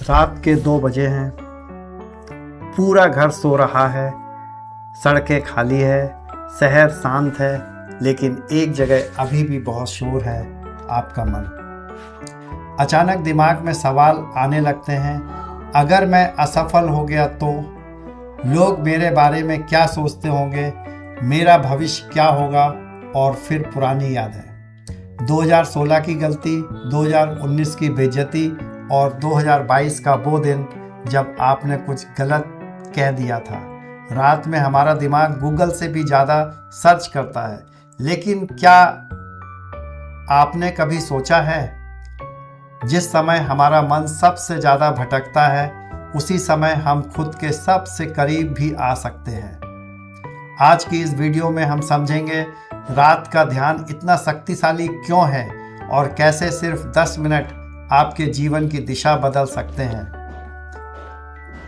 रात के 2 बजे हैं। पूरा घर सो रहा है, सड़कें खाली है, शहर शांत है, लेकिन एक जगह अभी भी बहुत शोर है, आपका मन। अचानक दिमाग में सवाल आने लगते हैं, अगर मैं असफल हो गया तो लोग मेरे बारे में क्या सोचते होंगे, मेरा भविष्य क्या होगा। और फिर पुरानी यादें, 2016 की गलती, 2019 की बेइज्जती और 2022 का वो दिन जब आपने कुछ गलत कह दिया था। रात में हमारा दिमाग गूगल से भी ज़्यादा सर्च करता है, लेकिन क्या आपने कभी सोचा है, जिस समय हमारा मन सबसे ज़्यादा भटकता है, उसी समय हम खुद के सबसे करीब भी आ सकते हैं। आज की इस वीडियो में हम समझेंगे रात का ध्यान इतना शक्तिशाली क्यों है और कैसे सिर्फ 10 मिनट आपके जीवन की दिशा बदल सकते हैं।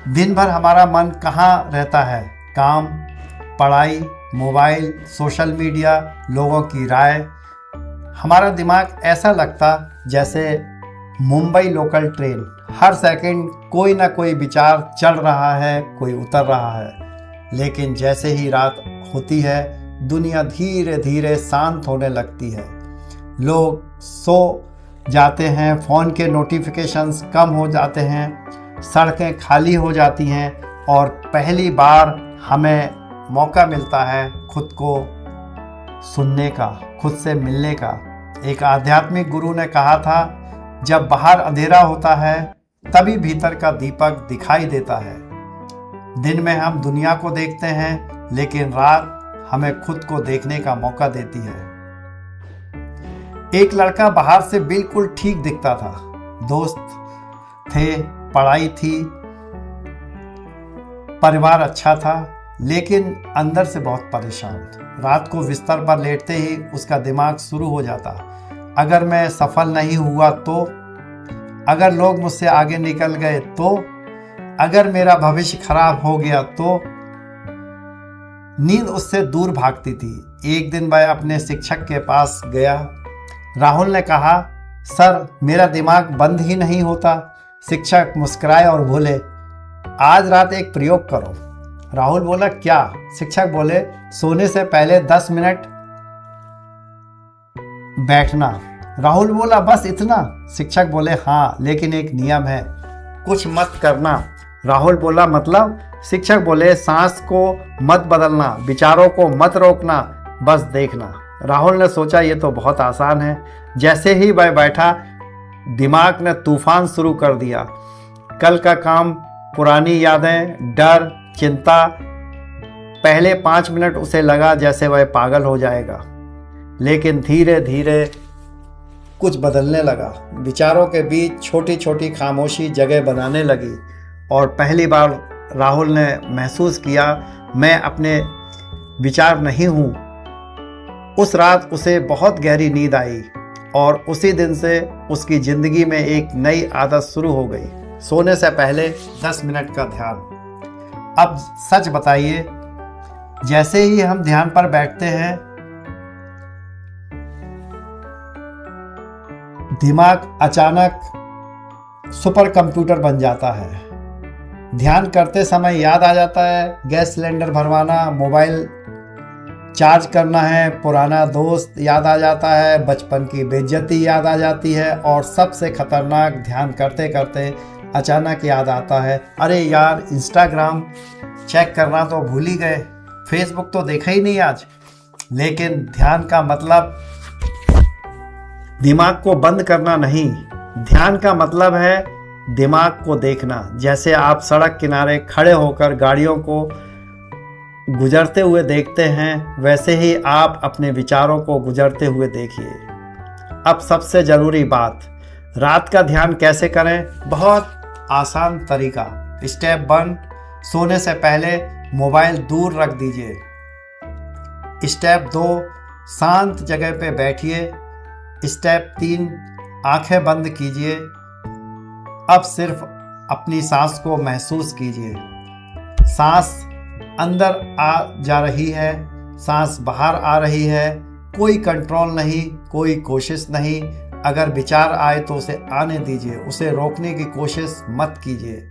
दिन भर हमारा मन कहाँ रहता है? काम, पढ़ाई, मोबाइल, सोशल मीडिया, लोगों की राय। हमारा दिमाग ऐसा लगता जैसे मुंबई लोकल ट्रेन, हर सेकंड कोई ना कोई विचार चढ़ रहा है, कोई उतर रहा है। लेकिन जैसे ही रात होती है, दुनिया धीरे धीरे शांत होने लगती है। लोग सो जाते हैं, फ़ोन के नोटिफिकेशंस कम हो जाते हैं, सड़कें खाली हो जाती हैं और पहली बार हमें मौका मिलता है खुद को सुनने का, खुद से मिलने का। एक आध्यात्मिक गुरु ने कहा था, जब बाहर अंधेरा होता है तभी भीतर का दीपक दिखाई देता है। दिन में हम दुनिया को देखते हैं, लेकिन रात हमें खुद को देखने का मौका देती है। एक लड़का बाहर से बिल्कुल ठीक दिखता था, दोस्त थे, पढ़ाई थी, परिवार अच्छा था, लेकिन अंदर से बहुत परेशान। रात को बिस्तर पर लेटते ही उसका दिमाग शुरू हो जाता, अगर मैं सफल नहीं हुआ तो, अगर लोग मुझसे आगे निकल गए तो, अगर मेरा भविष्य खराब हो गया तो। नींद उससे दूर भागती थी। एक दिन वह अपने शिक्षक के पास गया। राहुल ने कहा, सर मेरा दिमाग बंद ही नहीं होता। शिक्षक मुस्कुराए और बोले, आज रात एक प्रयोग करो। राहुल बोला, क्या? शिक्षक बोले, सोने से पहले 10 मिनट बैठना। राहुल बोला, बस इतना? शिक्षक बोले, हाँ, लेकिन एक नियम है, कुछ मत करना। राहुल बोला, मतलब? शिक्षक बोले, सांस को मत बदलना, विचारों को मत रोकना, बस देखना। राहुल ने सोचा, ये तो बहुत आसान है। जैसे ही वह बैठा, दिमाग ने तूफान शुरू कर दिया। कल का काम, पुरानी यादें, डर, चिंता। पहले 5 मिनट उसे लगा जैसे वह पागल हो जाएगा, लेकिन धीरे धीरे कुछ बदलने लगा। विचारों के बीच छोटी छोटी खामोशी जगह बनाने लगी और पहली बार राहुल ने महसूस किया, मैं अपने विचार नहीं हूँ। उस रात उसे बहुत गहरी नींद आई और उसी दिन से उसकी ज़िंदगी में एक नई आदत शुरू हो गई, सोने से पहले 10 मिनट का ध्यान। अब सच बताइए, जैसे ही हम ध्यान पर बैठते हैं, दिमाग अचानक सुपर कंप्यूटर बन जाता है। ध्यान करते समय याद आ जाता है गैस सिलेंडर भरवाना, मोबाइल चार्ज करना है, पुराना दोस्त याद आ जाता है, बचपन की बेइज्जती याद आ जाती है और सबसे खतरनाक, ध्यान करते करते अचानक याद आता है, अरे यार इंस्टाग्राम चेक करना तो भूल ही गए, फेसबुक तो देखा ही नहीं आज। लेकिन ध्यान का मतलब दिमाग को बंद करना नहीं, ध्यान का मतलब है दिमाग को देखना। जैसे आप सड़क किनारे खड़े होकर गाड़ियों को गुजरते हुए देखते हैं, वैसे ही आप अपने विचारों को गुजरते हुए देखिए। अब सबसे ज़रूरी बात, रात का ध्यान कैसे करें? बहुत आसान तरीका। स्टेप 1, सोने से पहले मोबाइल दूर रख दीजिए। स्टेप 2, शांत जगह पे बैठिए। स्टेप 3, आंखें बंद कीजिए। अब सिर्फ अपनी सांस को महसूस कीजिए। सांस अंदर आ जा रही है, सांस बाहर आ रही है, कोई कंट्रोल नहीं, कोई कोशिश नहीं, अगर विचार आए तो उसे आने दीजिए, उसे रोकने की कोशिश मत कीजिए,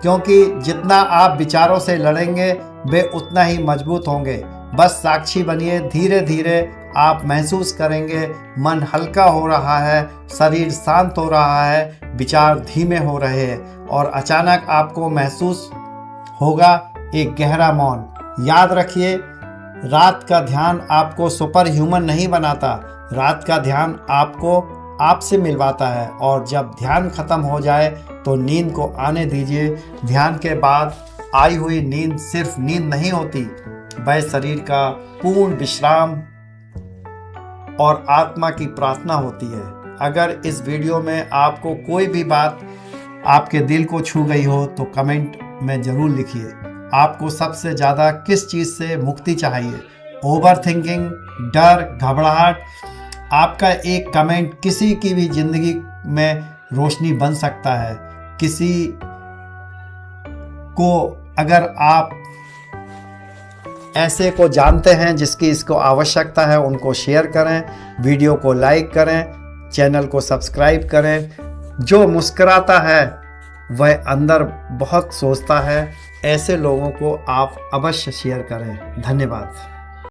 क्योंकि जितना आप विचारों से लड़ेंगे वे उतना ही मजबूत होंगे। बस साक्षी बनिए, धीरे धीरे आप महसूस करेंगे मन हल्का हो रहा है, शरीर शांत हो रहा है, विचार धीमे हो रहे हैं और अचानक आपको महसूस होगा एक गहरा मौन। याद रखिए, रात का ध्यान आपको सुपर ह्यूमन नहीं बनाता, रात का ध्यान आपको आपसे मिलवाता है। और जब ध्यान खत्म हो जाए तो नींद को आने दीजिए। ध्यान के बाद आई हुई नींद सिर्फ नींद नहीं होती, वह शरीर का पूर्ण विश्राम और आत्मा की प्रार्थना होती है। अगर इस वीडियो में आपको कोई भी बात आपके दिल को छू गई हो तो कमेंट में ज़रूर लिखिए। आपको सबसे ज़्यादा किस चीज़ से मुक्ति चाहिए? ओवर थिंकिंग, डर, घबराहट? आपका एक कमेंट किसी की भी ज़िंदगी में रोशनी बन सकता है। किसी को अगर आप ऐसे को जानते हैं जिसकी इसको आवश्यकता है, उनको शेयर करें, वीडियो को लाइक करें, चैनल को सब्सक्राइब करें। जो मुस्कुराता है वह अंदर बहुत सोचता है। ऐसे लोगों को आप अवश्य शेयर करें। धन्यवाद।